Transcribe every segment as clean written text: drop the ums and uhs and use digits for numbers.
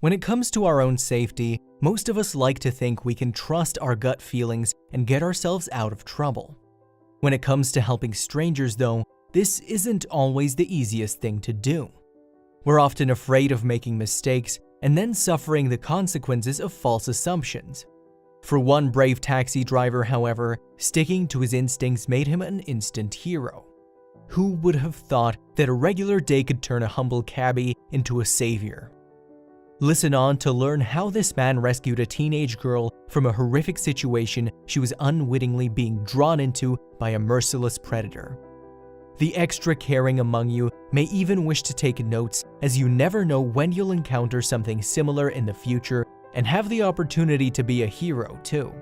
When it comes to our own safety, most of us like to think we can trust our gut feelings and get ourselves out of trouble. When it comes to helping strangers, though, this isn't always the easiest thing to do. We're often afraid of making mistakes and then suffering the consequences of false assumptions. For one brave taxi driver, however, sticking to his instincts made him an instant hero. Who would have thought that a regular day could turn a humble cabbie into a savior? Listen on to learn how this man rescued a teenage girl from a horrific situation she was unwittingly being drawn into by a merciless predator. The extra caring among you may even wish to take notes, as you never know when you'll encounter something similar in the future and have the opportunity to be a hero too.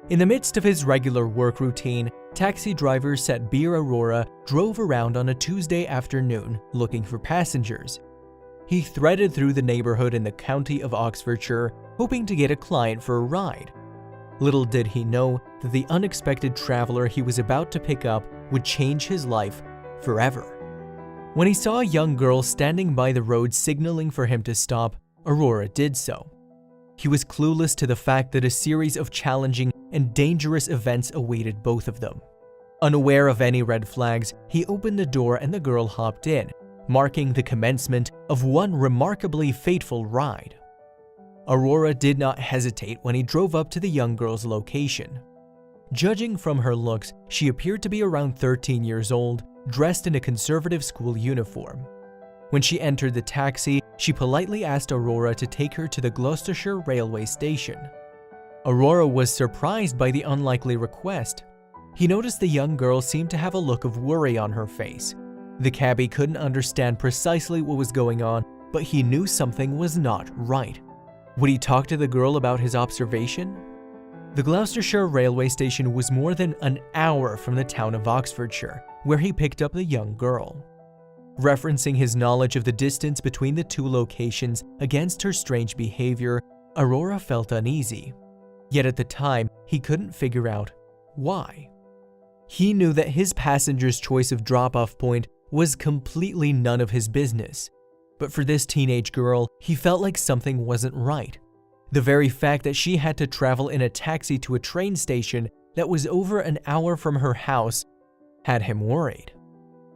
In the midst of his regular work routine, taxi driver Satbir Arora drove around on a Tuesday afternoon looking for passengers. He threaded through the neighborhood in the county of Oxfordshire, hoping to get a client for a ride. Little did he know that the unexpected traveler he was about to pick up would change his life forever. When he saw a young girl standing by the road signaling for him to stop, Arora did so. He was clueless to the fact that a series of challenging and dangerous events awaited both of them. Unaware of any red flags, he opened the door and the girl hopped in, marking the commencement of one remarkably fateful ride. Arora did not hesitate when he drove up to the young girl's location. Judging from her looks, she appeared to be around 13 years old, dressed in a conservative school uniform. When she entered the taxi, she politely asked Arora to take her to the Gloucestershire railway station. Arora was surprised by the unlikely request. He noticed the young girl seemed to have a look of worry on her face. The cabbie couldn't understand precisely what was going on, but he knew something was not right. Would he talk to the girl about his observation? The Gloucestershire railway station was more than an hour from the town of Oxfordshire, where he picked up the young girl. Referencing his knowledge of the distance between the two locations against her strange behavior, Arora felt uneasy. Yet at the time, he couldn't figure out why. He knew that his passenger's choice of drop-off point was completely none of his business. But for this teenage girl, he felt like something wasn't right. The very fact that she had to travel in a taxi to a train station that was over an hour from her house had him worried.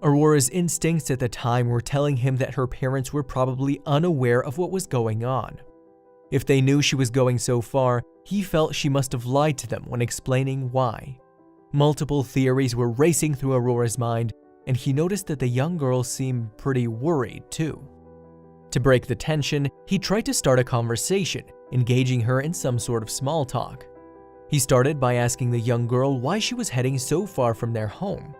Aurora's instincts at the time were telling him that her parents were probably unaware of what was going on. If they knew she was going so far, he felt she must have lied to them when explaining why. Multiple theories were racing through Aurora's mind, and he noticed that the young girl seemed pretty worried too. To break the tension, he tried to start a conversation, engaging her in some sort of small talk. He started by asking the young girl why she was heading so far from their home.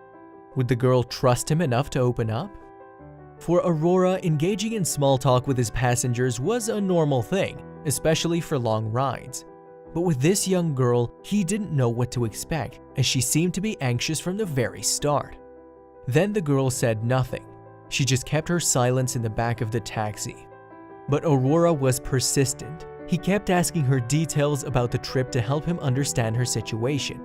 Would the girl trust him enough to open up? For Arora, engaging in small talk with his passengers was a normal thing, especially for long rides. But with this young girl, he didn't know what to expect, as she seemed to be anxious from the very start. Then the girl said nothing. She just kept her silence in the back of the taxi. But Arora was persistent. He kept asking her details about the trip to help him understand her situation.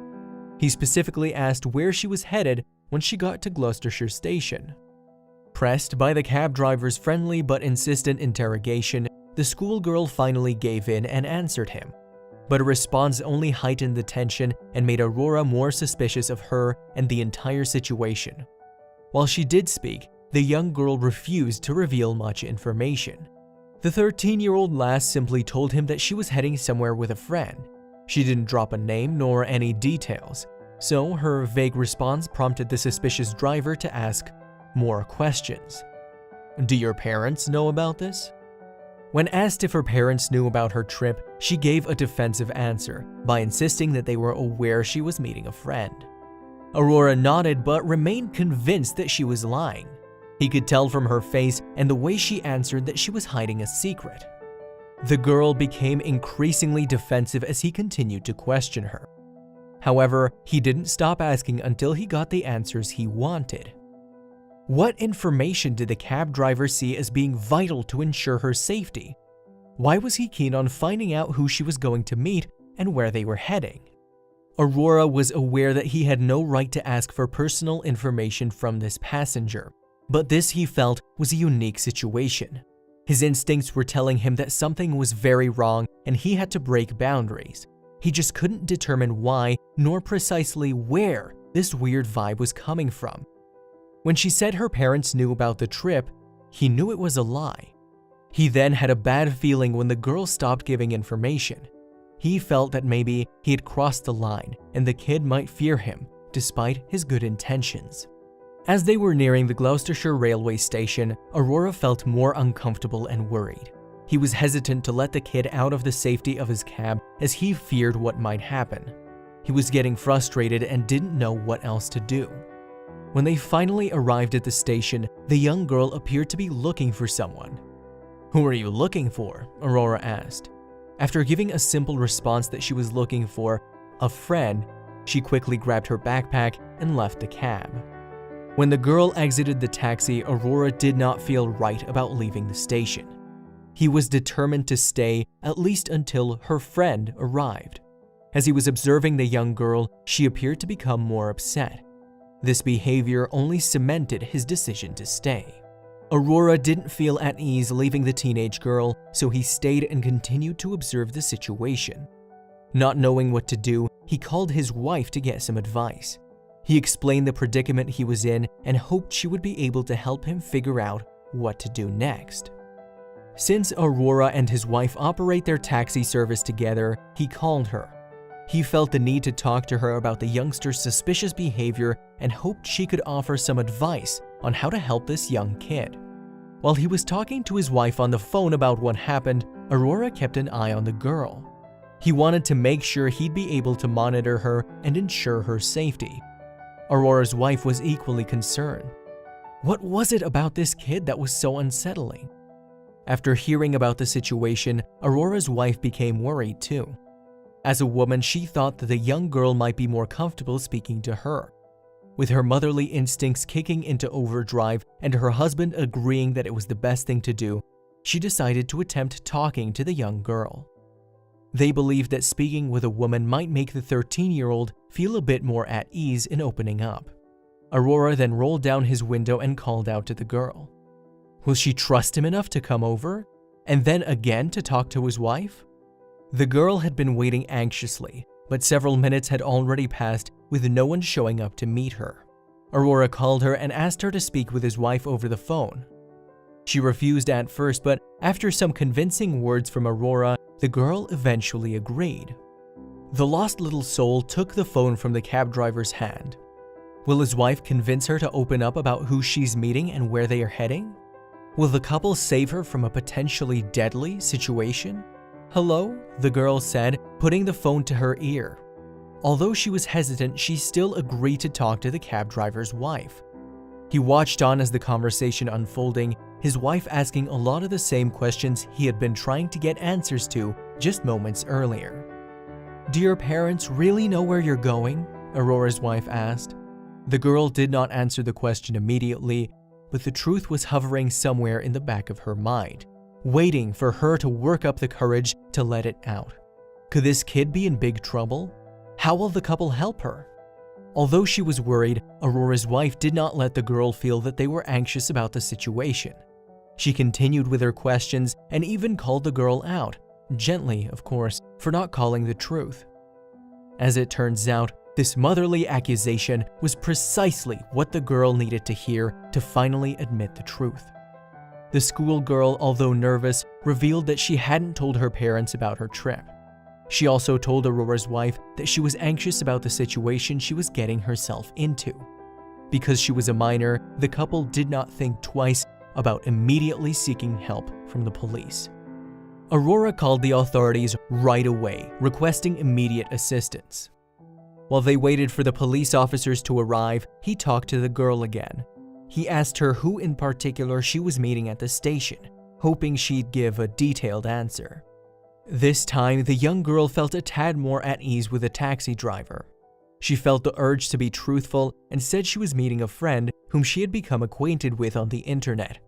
He specifically asked where she was headed when she got to Gloucestershire station. Pressed by the cab driver's friendly but insistent interrogation, the schoolgirl finally gave in and answered him. But a response only heightened the tension and made Arora more suspicious of her and the entire situation. While she did speak, the young girl refused to reveal much information. The 13-year-old lass simply told him that she was heading somewhere with a friend. She didn't drop a name nor any details, so her vague response prompted the suspicious driver to ask more questions. "Do your parents know about this?" When asked if her parents knew about her trip, she gave a defensive answer by insisting that they were aware she was meeting a friend. Arora nodded but remained convinced that she was lying. He could tell from her face and the way she answered that she was hiding a secret. The girl became increasingly defensive as he continued to question her. However, he didn't stop asking until he got the answers he wanted. What information did the cab driver see as being vital to ensure her safety? Why was he keen on finding out who she was going to meet and where they were heading? Arora was aware that he had no right to ask for personal information from this passenger, but this he felt was a unique situation. His instincts were telling him that something was very wrong and he had to break boundaries. He just couldn't determine why nor precisely where this weird vibe was coming from. When she said her parents knew about the trip, he knew it was a lie. He then had a bad feeling when the girl stopped giving information. He felt that maybe he had crossed the line and the kid might fear him, despite his good intentions. As they were nearing the Gloucestershire railway station, Aurora felt more uncomfortable and worried. He was hesitant to let the kid out of the safety of his cab as he feared what might happen. He was getting frustrated and didn't know what else to do. When they finally arrived at the station, the young girl appeared to be looking for someone. "Who are you looking for?" Aurora asked. After giving a simple response that she was looking for a friend, she quickly grabbed her backpack and left the cab. When the girl exited the taxi, Aurora did not feel right about leaving the station. He was determined to stay at least until her friend arrived. As he was observing the young girl, she appeared to become more upset. This behavior only cemented his decision to stay. Aurora didn't feel at ease leaving the teenage girl, so he stayed and continued to observe the situation. Not knowing what to do, he called his wife to get some advice. He explained the predicament he was in and hoped she would be able to help him figure out what to do next. Since Aurora and his wife operate their taxi service together, he called her. He felt the need to talk to her about the youngster's suspicious behavior and hoped she could offer some advice on how to help this young kid. While he was talking to his wife on the phone about what happened, Aurora kept an eye on the girl. He wanted to make sure he'd be able to monitor her and ensure her safety. Aurora's wife was equally concerned. What was it about this kid that was so unsettling? After hearing about the situation, Aurora's wife became worried too. As a woman, she thought that the young girl might be more comfortable speaking to her. With her motherly instincts kicking into overdrive and her husband agreeing that it was the best thing to do, she decided to attempt talking to the young girl. They believed that speaking with a woman might make the 13-year-old feel a bit more at ease in opening up. Aurora then rolled down his window and called out to the girl. Will she trust him enough to come over, and then again to talk to his wife? The girl had been waiting anxiously, but several minutes had already passed with no one showing up to meet her. Aurora called her and asked her to speak with his wife over the phone. She refused at first, but after some convincing words from Aurora, the girl eventually agreed. The lost little soul took the phone from the cab driver's hand. Will his wife convince her to open up about who she's meeting and where they are heading? Will the couple save her from a potentially deadly situation? "Hello?" the girl said, putting the phone to her ear. Although she was hesitant, she still agreed to talk to the cab driver's wife. He watched on as the conversation unfolding, his wife asking a lot of the same questions he had been trying to get answers to just moments earlier. "Do your parents really know where you're going?" Aurora's wife asked. The girl did not answer the question immediately, but the truth was hovering somewhere in the back of her mind, waiting for her to work up the courage to let it out. Could this kid be in big trouble? How will the couple help her? Although she was worried, Aurora's wife did not let the girl feel that they were anxious about the situation. She continued with her questions and even called the girl out, gently, of course, for not calling the truth. As it turns out, this motherly accusation was precisely what the girl needed to hear to finally admit the truth. The schoolgirl, although nervous, revealed that she hadn't told her parents about her trip. She also told Aurora's wife that she was anxious about the situation she was getting herself into. Because she was a minor, the couple did not think twice about immediately seeking help from the police. Aurora called the authorities right away, requesting immediate assistance. While they waited for the police officers to arrive, he talked to the girl again. He asked her who in particular she was meeting at the station, hoping she'd give a detailed answer. This time, the young girl felt a tad more at ease with the taxi driver. She felt the urge to be truthful and said she was meeting a friend whom she had become acquainted with on the internet.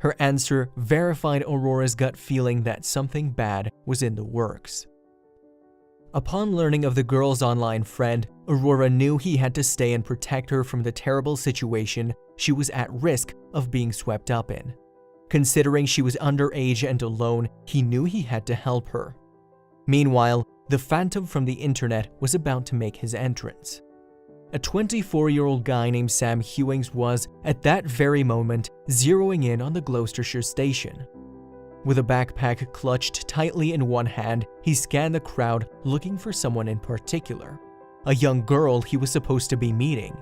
Her answer verified Aurora's gut feeling that something bad was in the works. Upon learning of the girl's online friend, Aurora knew he had to stay and protect her from the terrible situation she was at risk of being swept up in. Considering she was underage and alone, he knew he had to help her. Meanwhile, the phantom from the internet was about to make his entrance. A 24-year-old guy named Sam Hewings was, at that very moment, zeroing in on the Gloucestershire station. With a backpack clutched tightly in one hand, he scanned the crowd looking for someone in particular. A young girl he was supposed to be meeting.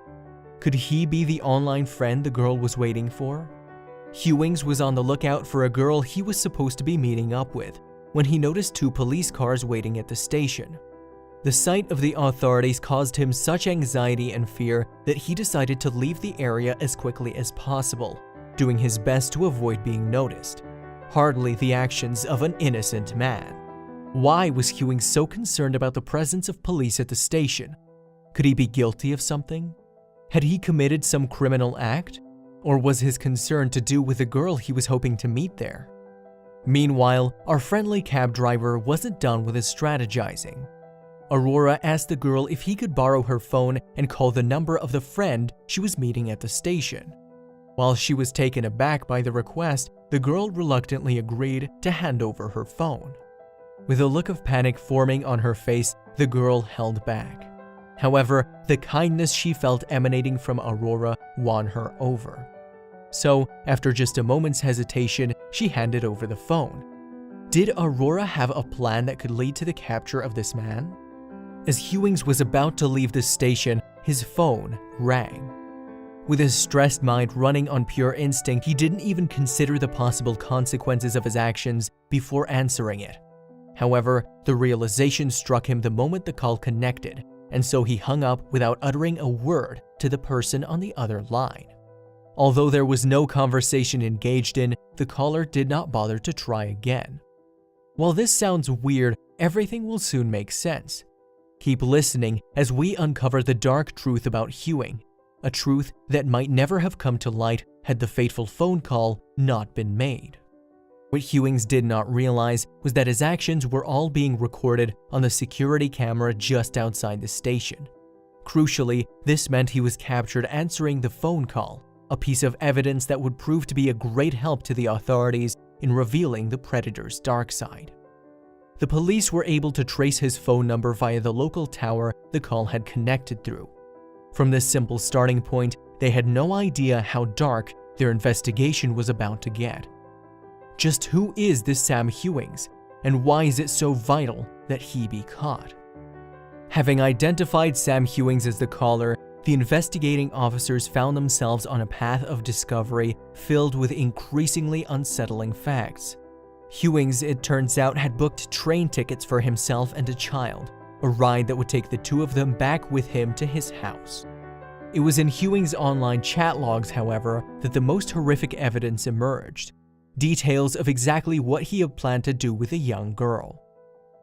Could he be the online friend the girl was waiting for? Hewings was on the lookout for a girl he was supposed to be meeting up with when he noticed 2 police cars waiting at the station. The sight of the authorities caused him such anxiety and fear that he decided to leave the area as quickly as possible, doing his best to avoid being noticed. Hardly the actions of an innocent man. Why was Hewings so concerned about the presence of police at the station? Could he be guilty of something? Had he committed some criminal act? Or was his concern to do with the girl he was hoping to meet there? Meanwhile, our friendly cab driver wasn't done with his strategizing. Aurora asked the girl if he could borrow her phone and call the number of the friend she was meeting at the station. While she was taken aback by the request, the girl reluctantly agreed to hand over her phone. With a look of panic forming on her face, the girl held back. However, the kindness she felt emanating from Aurora won her over. So, after just a moment's hesitation, she handed over the phone. Did Aurora have a plan that could lead to the capture of this man? As Hewings was about to leave the station, his phone rang. With his stressed mind running on pure instinct, he didn't even consider the possible consequences of his actions before answering it. However, the realization struck him the moment the call connected, and so he hung up without uttering a word to the person on the other line. Although there was no conversation engaged in, the caller did not bother to try again. While this sounds weird, everything will soon make sense. Keep listening as we uncover the dark truth about Hewing, a truth that might never have come to light had the fateful phone call not been made. What Hewings did not realize was that his actions were all being recorded on the security camera just outside the station. Crucially, this meant he was captured answering the phone call, a piece of evidence that would prove to be a great help to the authorities in revealing the predator's dark side. The police were able to trace his phone number via the local tower the call had connected through. From this simple starting point, they had no idea how dark their investigation was about to get. Just who is this Sam Hewings, and why is it so vital that he be caught? Having identified Sam Hewings as the caller, the investigating officers found themselves on a path of discovery filled with increasingly unsettling facts. Hewings, it turns out, had booked train tickets for himself and a child, a ride that would take the two of them back with him to his house. It was in Hewings' online chat logs, however, that the most horrific evidence emerged. Details of exactly what he had planned to do with a young girl.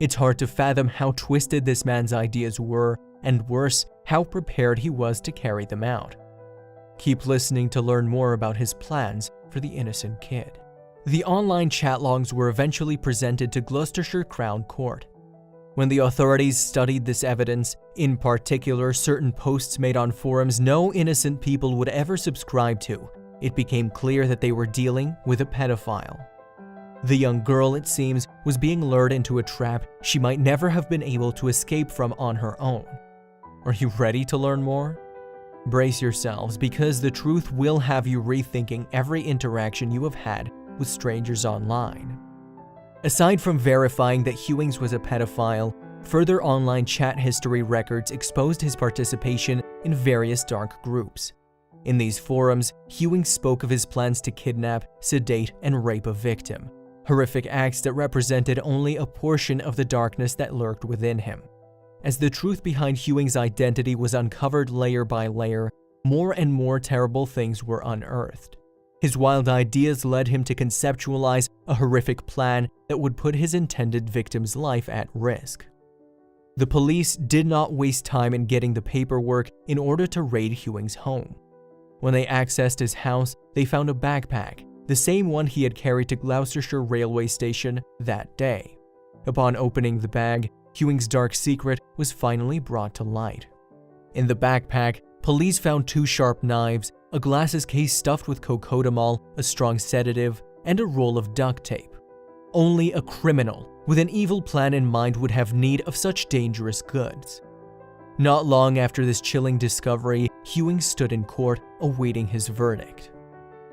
It's hard to fathom how twisted this man's ideas were, and worse, how prepared he was to carry them out. Keep listening to learn more about his plans for the innocent kid. The online chat logs were eventually presented to Gloucestershire Crown Court. When the authorities studied this evidence, in particular certain posts made on forums no innocent people would ever subscribe to, it became clear that they were dealing with a pedophile. The young girl, it seems, was being lured into a trap she might never have been able to escape from on her own. Are you ready to learn more? Brace yourselves, because the truth will have you rethinking every interaction you have had with strangers online. Aside from verifying that Hewings was a pedophile, further online chat history records exposed his participation in various dark groups. In these forums, Hewings spoke of his plans to kidnap, sedate, and rape a victim, horrific acts that represented only a portion of the darkness that lurked within him. As the truth behind Hewings' identity was uncovered layer by layer, more and more terrible things were unearthed. His wild ideas led him to conceptualize a horrific plan that would put his intended victim's life at risk. The police did not waste time in getting the paperwork in order to raid Hewings' home. When they accessed his house, they found a backpack, the same one he had carried to Gloucestershire railway station that day. Upon opening the bag, Hewings' dark secret was finally brought to light. In the backpack, police found 2 sharp knives, a glasses case stuffed with cocodamol, a strong sedative, and a roll of duct tape. Only a criminal with an evil plan in mind would have need of such dangerous goods. Not long after this chilling discovery, Hewings stood in court awaiting his verdict.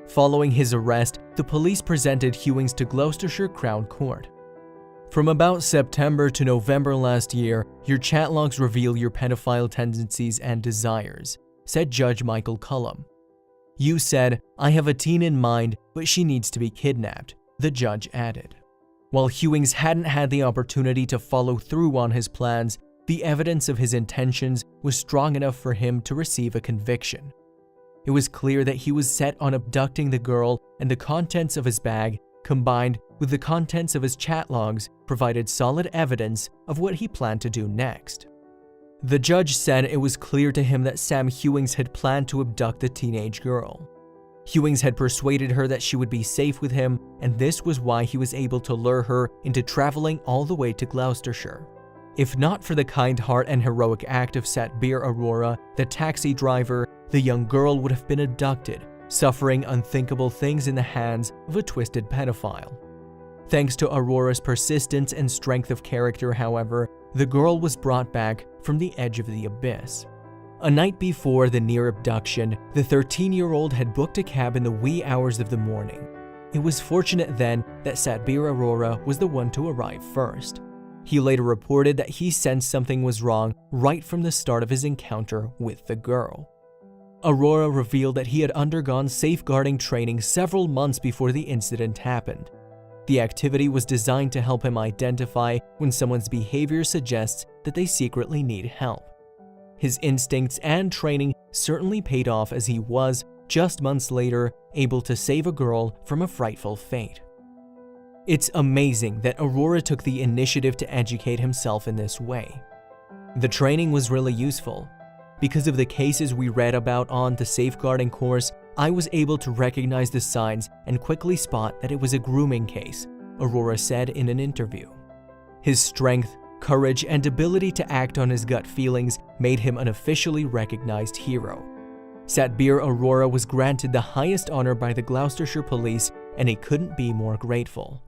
Following his arrest, the police presented Hewings to Gloucestershire Crown Court. From about September to November last year, your chat logs reveal your pedophile tendencies and desires, said Judge Michael Cullum. You said, I have a teen in mind, but she needs to be kidnapped, the judge added. While Hewings hadn't had the opportunity to follow through on his plans, the evidence of his intentions was strong enough for him to receive a conviction. It was clear that he was set on abducting the girl, and the contents of his bag, combined with the contents of his chat logs, provided solid evidence of what he planned to do next. The judge said it was clear to him that Sam Hewings had planned to abduct the teenage girl. Hewings had persuaded her that she would be safe with him, and this was why he was able to lure her into traveling all the way to Gloucestershire. If not for the kind heart and heroic act of Satbir Arora, the taxi driver, the young girl would have been abducted, suffering unthinkable things in the hands of a twisted pedophile. Thanks to Aurora's persistence and strength of character, however, the girl was brought back from the edge of the abyss. A night before the near abduction, the 13-year-old had booked a cab in the wee hours of the morning. It was fortunate then that Satbir Arora was the one to arrive first. He later reported that he sensed something was wrong right from the start of his encounter with the girl. Aurora revealed that he had undergone safeguarding training several months before the incident happened. The activity was designed to help him identify when someone's behavior suggests that they secretly need help. His instincts and training certainly paid off, as he was, just months later, able to save a girl from a frightful fate. It's amazing that Aurora took the initiative to educate himself in this way. The training was really useful. Because of the cases we read about on the safeguarding course, I was able to recognize the signs and quickly spot that it was a grooming case, Aurora said in an interview. His strength, courage, and ability to act on his gut feelings made him an officially recognized hero. Satbir Arora was granted the highest honor by the Gloucestershire Police, and he couldn't be more grateful.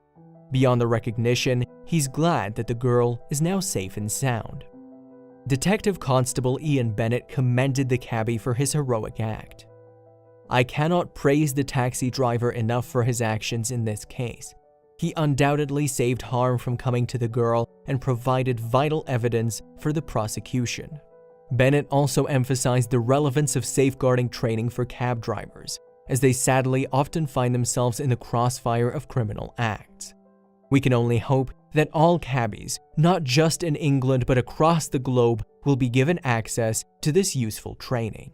Beyond the recognition, he's glad that the girl is now safe and sound. Detective Constable Ian Bennett commended the cabbie for his heroic act. I cannot praise the taxi driver enough for his actions in this case. He undoubtedly saved harm from coming to the girl and provided vital evidence for the prosecution. Bennett also emphasized the relevance of safeguarding training for cab drivers, as they sadly often find themselves in the crossfire of criminal acts. We can only hope that all cabbies, not just in England but across the globe, will be given access to this useful training.